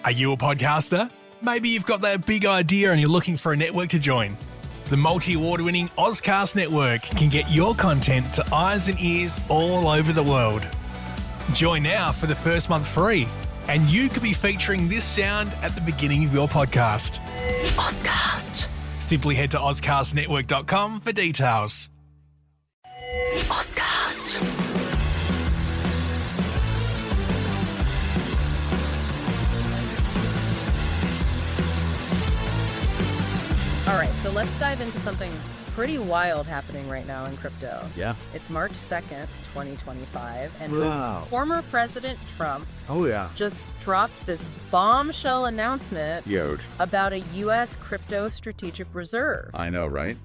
Are you a podcaster? Maybe you've got that big idea and you're looking for a network to join. The multi-award-winning Ozcast Network can get your content to eyes and ears all over the world. Join now for the first month free, and you could be featuring this sound at the beginning of your podcast. Ozcast. Simply head to ozcastnetwork.com for details. Ozcast. All right, so let's dive into something pretty wild happening right now in crypto. Yeah. It's March 2nd, 2025, and Wow. former President Trump Oh, yeah. just dropped this bombshell announcement Yode. about a U.S. crypto strategic reserve. I know, right?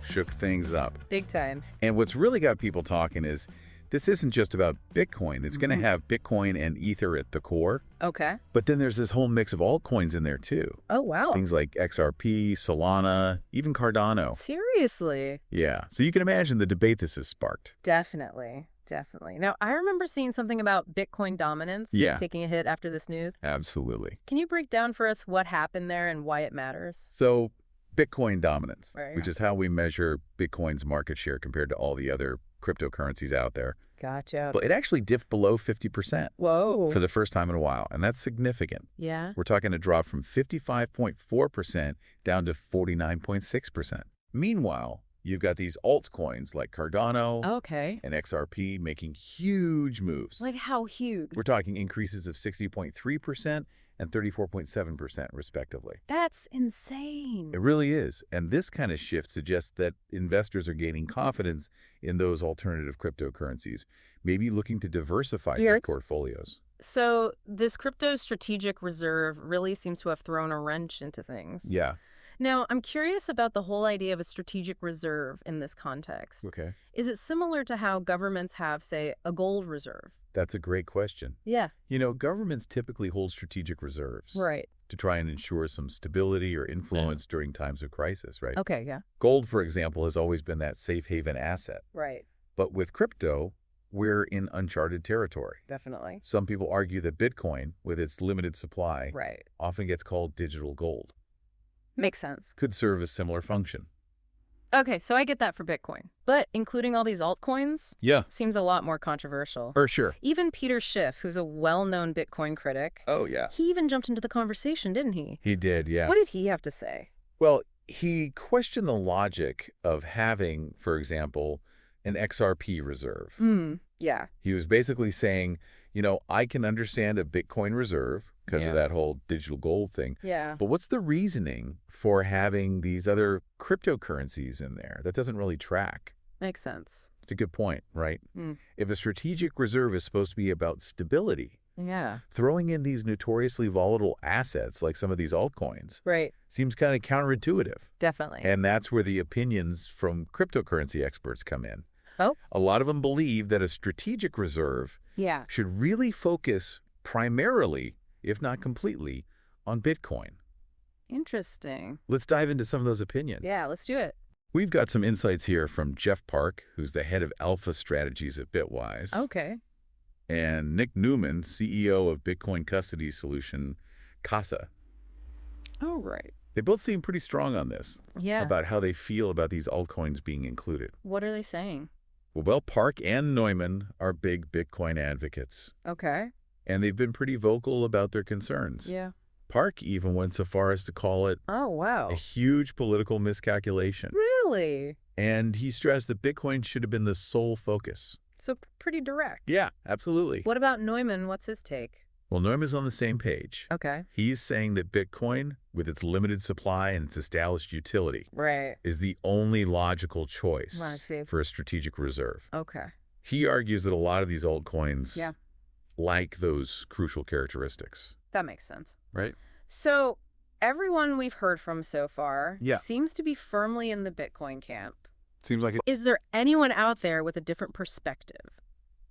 Shook things up. Big time. And what's really got people talking is this isn't just about Bitcoin. It's going to have Bitcoin and Ether at the core. Okay. But then there's this whole mix of altcoins in there, too. Oh, wow. Things like XRP, Solana, even Cardano. Seriously? Yeah. So you can imagine the debate this has sparked. Definitely. Definitely. Now, I remember seeing something about Bitcoin dominance taking a hit after this news. Absolutely. Can you break down for us what happened there and why it matters? So Bitcoin dominance, Right. which is how we measure Bitcoin's market share compared to all the other cryptocurrencies out there. Gotcha. But it actually dipped below 50%. Whoa. For the first time in a while, and that's significant. Yeah. We're talking a drop from 55.4% down to 49.6%. Meanwhile, you've got these altcoins like Cardano Okay. and XRP making huge moves. Like how huge? We're talking increases of 60.3% and 34.7% respectively. That's insane. It really is. And this kind of shift suggests that investors are gaining confidence in those alternative cryptocurrencies, maybe looking to diversify their portfolios. So this crypto strategic reserve really seems to have thrown a wrench into things. Yeah. Now, I'm curious about the whole idea of a strategic reserve in this context. Okay. Is it similar to how governments have, say, a gold reserve? That's a great question. Yeah. You know, governments typically hold strategic reserves Right. to try and ensure some stability or influence during times of crisis, right? Okay, yeah. Gold, for example, has always been that safe haven asset. Right. But with crypto, we're in uncharted territory. Definitely. Some people argue that Bitcoin, with its limited supply, Right. often gets called digital gold, Makes sense. could serve a similar function. Okay, so I get that for Bitcoin. But including all these altcoins Yeah, seems a lot more controversial. for sure. Even Peter Schiff, who's a well-known Bitcoin critic, Oh, yeah. he even jumped into the conversation, didn't he? He did, yeah. What did he have to say? Well, he questioned the logic of having, for example, an XRP reserve. Yeah. He was basically saying, you know, I can understand a Bitcoin reserve because of that whole digital gold thing. Yeah. But what's the reasoning for having these other cryptocurrencies in there? That doesn't really track. Makes sense. It's a good point, right? Mm. If a strategic reserve is supposed to be about stability, Yeah. throwing in these notoriously volatile assets like some of these altcoins Right. seems kind of counterintuitive. Definitely. And that's where the opinions from cryptocurrency experts come in. Oh? A lot of them believe that a strategic reserve Yeah. should really focus primarily, if not completely, on Bitcoin. Interesting. Let's dive into some of those opinions. Yeah, let's do it. We've got some insights here from Jeff Park, who's the head of Alpha Strategies at Bitwise, Okay. and Nick Newman, CEO of Bitcoin custody solution Casa. Oh, right. They both seem pretty strong on this, Yeah. about how they feel about these altcoins being included. What are they saying? Well, Park and Neumann are big Bitcoin advocates, Okay. and they've been pretty vocal about their concerns. Yeah. Park even went so far as to call it Oh, wow. a huge political miscalculation. Really? And he stressed that Bitcoin should have been the sole focus. So pretty direct. Yeah, absolutely. What about Neumann? What's his take? Well, Neumann's on the same page. Okay. He's saying that Bitcoin, with its limited supply and its established utility, Right. is the only logical I choice see. for a strategic reserve. Okay. He argues that a lot of these altcoins Yeah. lack those crucial characteristics. That makes sense. Right? So everyone we've heard from so far Yeah. seems to be firmly in the Bitcoin camp. Seems like it. Is there anyone out there with a different perspective?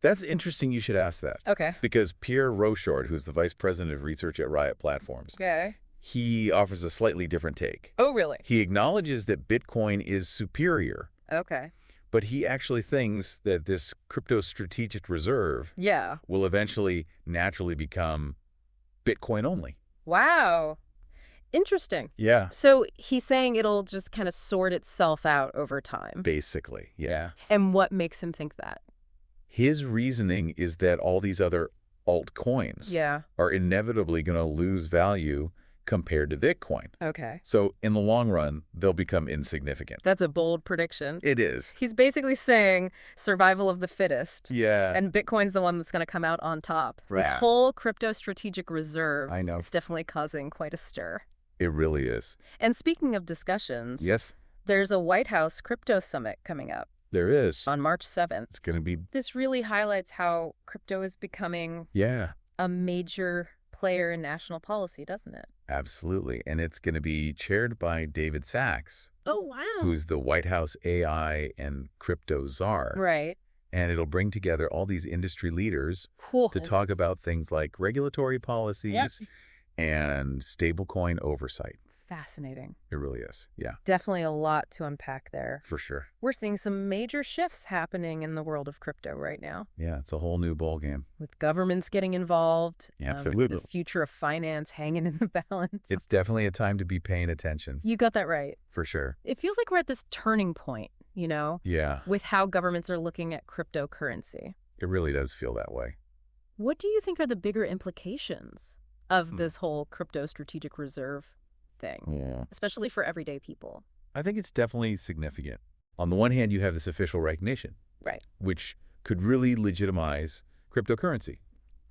That's interesting you should ask that. Okay. Because Pierre Rochard, who's the vice president of research at Riot Platforms, Okay. he offers a slightly different take. Oh, really? He acknowledges that Bitcoin is superior, Okay. but he actually thinks that this crypto strategic reserve Yeah. will eventually naturally become Bitcoin only. Wow. Interesting. Yeah. So he's saying it'll just kind of sort itself out over time. Basically, yeah. And what makes him think that? His reasoning is that all these other altcoins are inevitably going to lose value compared to Bitcoin. Okay. So in the long run, they'll become insignificant. That's a bold prediction. It is. He's basically saying survival of the fittest. Yeah. And Bitcoin's the one that's going to come out on top. Right. This whole crypto strategic reserve is definitely causing quite a stir. It really is. And speaking of discussions, there's a White House crypto summit coming up. There is. On March 7th. It's going to be... This really highlights how crypto is becoming a major player in national policy, doesn't it? Absolutely. And it's going to be chaired by David Sachs. Oh, wow. Who's the White House AI and crypto czar. Right. And it'll bring together all these industry leaders to talk about things like regulatory policies and stablecoin oversight. Fascinating. It really is. Yeah. Definitely a lot to unpack there. For sure. We're seeing some major shifts happening in the world of crypto right now. Yeah, it's a whole new ballgame. With governments getting involved. Absolutely. The future of finance hanging in the balance. It's definitely a time to be paying attention. You got that right. For sure. It feels like we're at this turning point, you know? Yeah. With how governments are looking at cryptocurrency. It really does feel that way. What do you think are the bigger implications of this whole crypto strategic reserve thing, especially for everyday people? I think it's definitely significant. On the one hand, you have this official recognition, which could really legitimize cryptocurrency.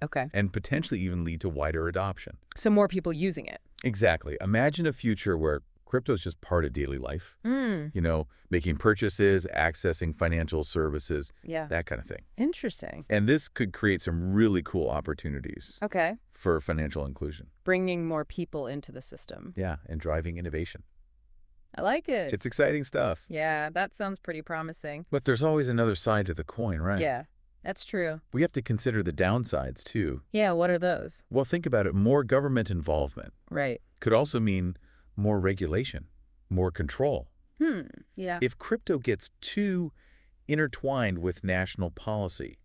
Okay. And potentially even lead to wider adoption. So more people using it. Exactly. Imagine a future where crypto is just part of daily life. You know, making purchases, accessing financial services, that kind of thing. Interesting. And this could create some really cool opportunities for financial inclusion. Bringing more people into the system. Yeah, and driving innovation. I like it. It's exciting stuff. Yeah, that sounds pretty promising. But there's always another side to the coin, right? Yeah, that's true. We have to consider the downsides, too. Yeah, what are those? Well, think about it. More government involvement. Right. Could also mean more regulation, more control. Yeah. If crypto gets too intertwined with national policy,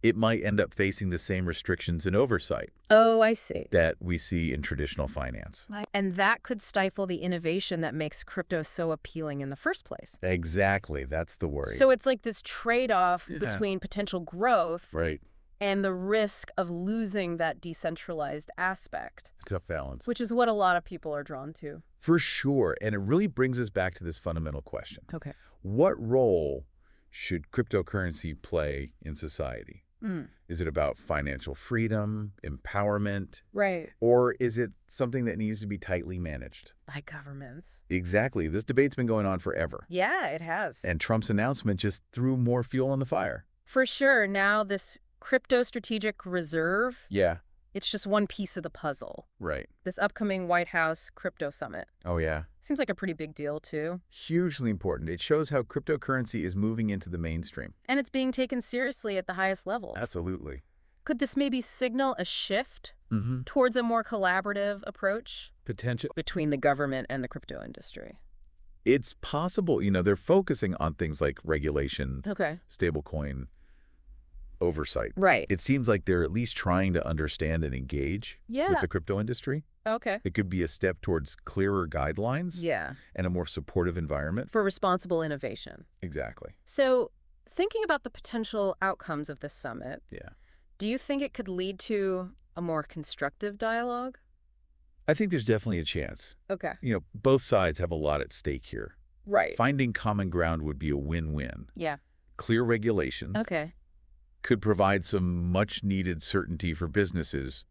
it might end up facing the same restrictions and oversight. Oh, I see. That we see in traditional finance. And that could stifle the innovation that makes crypto so appealing in the first place. Exactly. That's the worry. So it's like this trade-off between potential growth and the risk of losing that decentralized aspect. Tough balance. Which is what a lot of people are drawn to. For sure. And it really brings us back to this fundamental question. Okay. What role should cryptocurrency play in society? Is it about financial freedom, empowerment? Right. Or is it something that needs to be tightly managed? By governments. Exactly. This debate's been going on forever. Yeah, it has. And Trump's announcement just threw more fuel on the fire. For sure. Now this crypto strategic reserve. Yeah. It's just one piece of the puzzle. Right. This upcoming White House crypto summit. Oh, yeah. Seems like a pretty big deal, too. Hugely important. It shows how cryptocurrency is moving into the mainstream. And it's being taken seriously at the highest levels. Absolutely. Could this maybe signal a shift towards a more collaborative approach? Potential. Between the government and the crypto industry. It's possible. You know, they're focusing on things like regulation, stablecoin, oversight. Right. It seems like they're at least trying to understand and engage with the crypto industry. Okay. It could be a step towards clearer guidelines and a more supportive environment. For responsible innovation. Exactly. So thinking about the potential outcomes of this summit, do you think it could lead to a more constructive dialogue? I think there's definitely a chance. Okay. You know, both sides have a lot at stake here. Right. Finding common ground would be a win-win. Yeah. Clear regulations. Could provide some much-needed certainty for businesses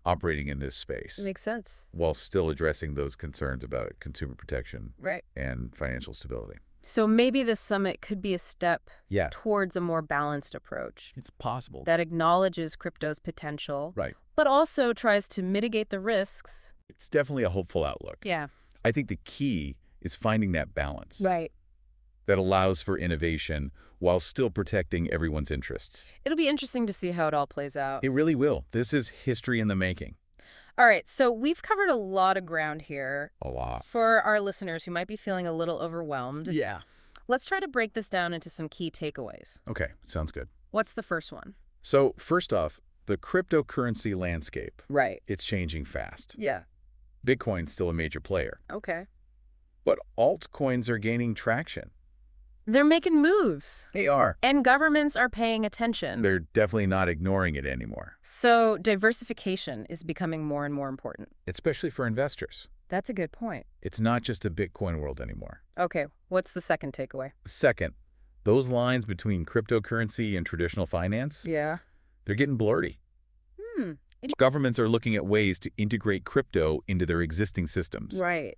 operating in this space. Makes sense. While still addressing those concerns about consumer protection right. and financial stability. So maybe this summit could be a step towards a more balanced approach. It's possible. That acknowledges crypto's potential, right. but also tries to mitigate the risks. It's definitely a hopeful outlook. Yeah. I think the key is finding that balance. Right. That allows for innovation while still protecting everyone's interests. It'll be interesting to see how it all plays out. It really will. This is history in the making. All right, so we've covered a lot of ground here. A lot. For our listeners who might be feeling a little overwhelmed. Yeah. Let's try to break this down into some key takeaways. Okay, sounds good. What's the first one? So, first off, the cryptocurrency landscape. Right. It's changing fast. Yeah. Bitcoin's still a major player. Okay. But altcoins are gaining traction. They're making moves. They are. And governments are paying attention. They're definitely not ignoring it anymore. So diversification is becoming more and more important. Especially for investors. That's a good point. It's not just a Bitcoin world anymore. Okay, what's the second takeaway? Second, those lines between cryptocurrency and traditional finance, Yeah. they're getting blurry. Governments are looking at ways to integrate crypto into their existing systems. Right.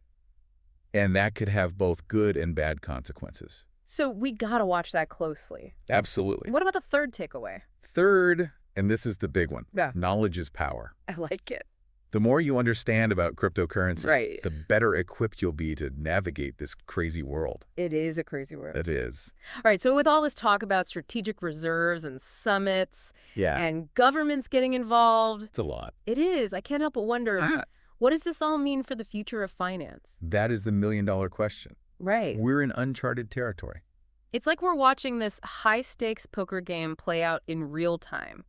And that could have both good and bad consequences. So we gotta watch that closely. Absolutely. What about the third takeaway? Third, and this is the big one, Yeah. knowledge is power. I like it. The more you understand about cryptocurrency, Right. the better equipped you'll be to navigate this crazy world. It is a crazy world. It is. All right, so with all this talk about strategic reserves and summits Yeah. and governments getting involved, It's a lot. it is. I can't help but wonder, what does this all mean for the future of finance? That is the million-dollar question. Right. We're in uncharted territory. It's like we're watching this high-stakes poker game play out in real time.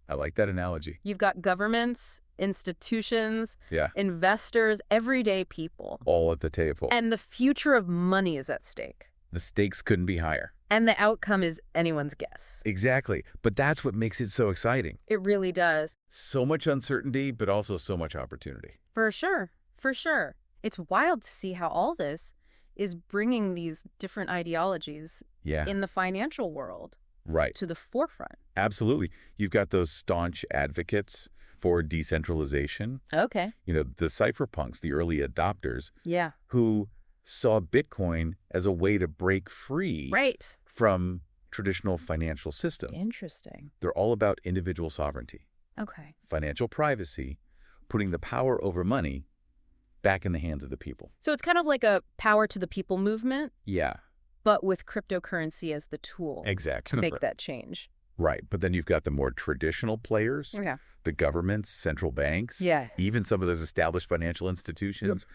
I like that analogy. You've got governments, institutions, Yeah. investors, everyday people. All at the table. And the future of money is at stake. The stakes couldn't be higher. And the outcome is anyone's guess. Exactly. But that's what makes it so exciting. It really does. So much uncertainty, but also so much opportunity. For sure. For sure. It's wild to see how all this is bringing these different ideologies Yeah. in the financial world Right. to the forefront. Absolutely. You've got those staunch advocates for decentralization. Okay. You know, the cypherpunks, the early adopters, Yeah. who saw Bitcoin as a way to break free Right. from traditional financial systems. Interesting. They're all about individual sovereignty, Okay. financial privacy, putting the power over money back in the hands of the people. So it's kind of like a power to the people movement, Yeah, but with cryptocurrency as the tool exactly. to make that change. Right. But then you've got the more traditional players, Yeah. the governments, central banks, Yeah. even some of those established financial institutions.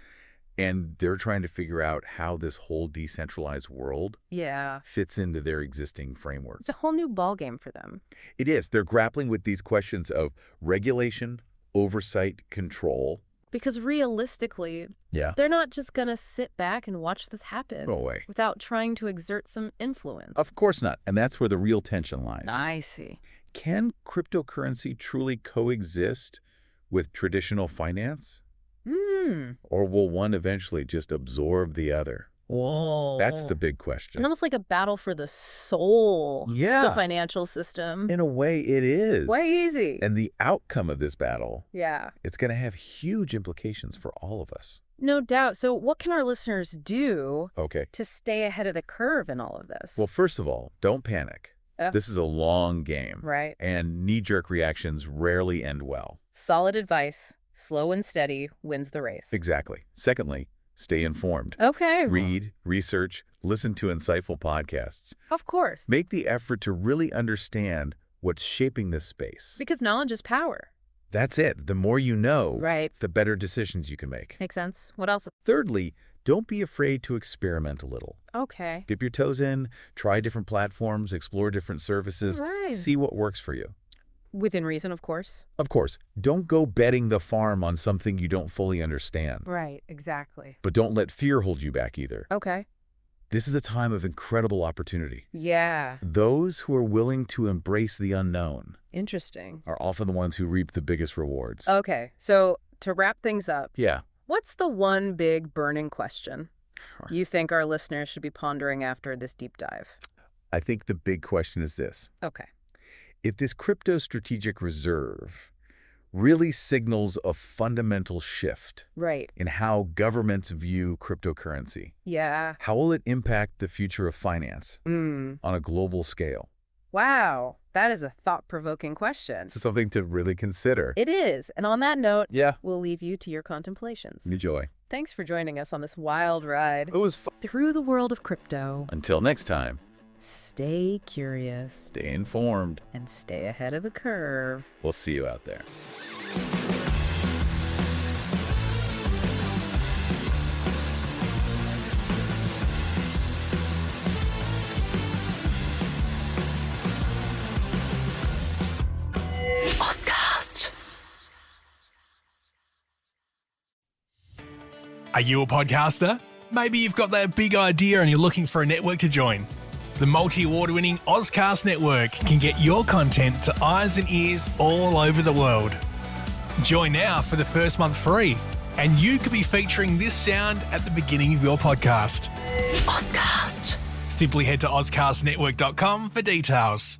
And they're trying to figure out how this whole decentralized world Yeah. fits into their existing frameworks. It's a whole new ballgame for them. It is. They're grappling with these questions of regulation, oversight, control. Because realistically, Yeah. they're not just going to sit back and watch this happen No way. without trying to exert some influence. Of course not. And that's where the real tension lies. I see. Can cryptocurrency truly coexist with traditional finance? Or will one eventually just absorb the other? Whoa. That's the big question. It's almost like a battle for the soul of Yeah. the financial system. In a way, it is. Way easy. And the outcome of this battle, Yeah. it's going to have huge implications for all of us. No doubt. So what can our listeners do Okay. to stay ahead of the curve in all of this? Well, first of all, don't panic. This is a long game. Right. And knee-jerk reactions rarely end well. Solid advice. Slow and steady wins the race. Exactly. Secondly, stay informed. Okay. Read, research, listen to insightful podcasts. Of course. Make the effort to really understand what's shaping this space. Because knowledge is power. That's it. The more you know, Right. the better decisions you can make. Makes sense. What else? Thirdly, don't be afraid to experiment a little. Okay. Dip your toes in, try different platforms, explore different services, Right. see what works for you. Within reason, of course. Of course, don't go betting the farm on something you don't fully understand. Right. Exactly. But don't let fear hold you back either. Okay. This is a time of incredible opportunity. Yeah. Those who are willing to embrace the unknown Interesting. are often the ones who reap the biggest rewards. Okay. So to wrap things up, Yeah. what's the one big burning question you think our listeners should be pondering after this deep dive? I think the big question is this. Okay. If this crypto strategic reserve really signals a fundamental shift Right. in how governments view cryptocurrency, Yeah. how will it impact the future of finance on a global scale? Wow. That is a thought-provoking question. It's something to really consider. It is. And on that note, Yeah. we'll leave you to your contemplations. Enjoy. Thanks for joining us on this wild ride It was fun. through the world of crypto. Until next time, Stay curious stay informed. and stay ahead of the curve. We'll see you out there. Oscar. Are you a podcaster? Maybe you've got that big idea and you're looking for a network to join. The multi-award-winning Ozcast network can get your content to eyes and ears all over the world. Join now for the first month free, and you could be featuring this sound at the beginning of your podcast. Ozcast. Simply head to ozcastnetwork.com for details.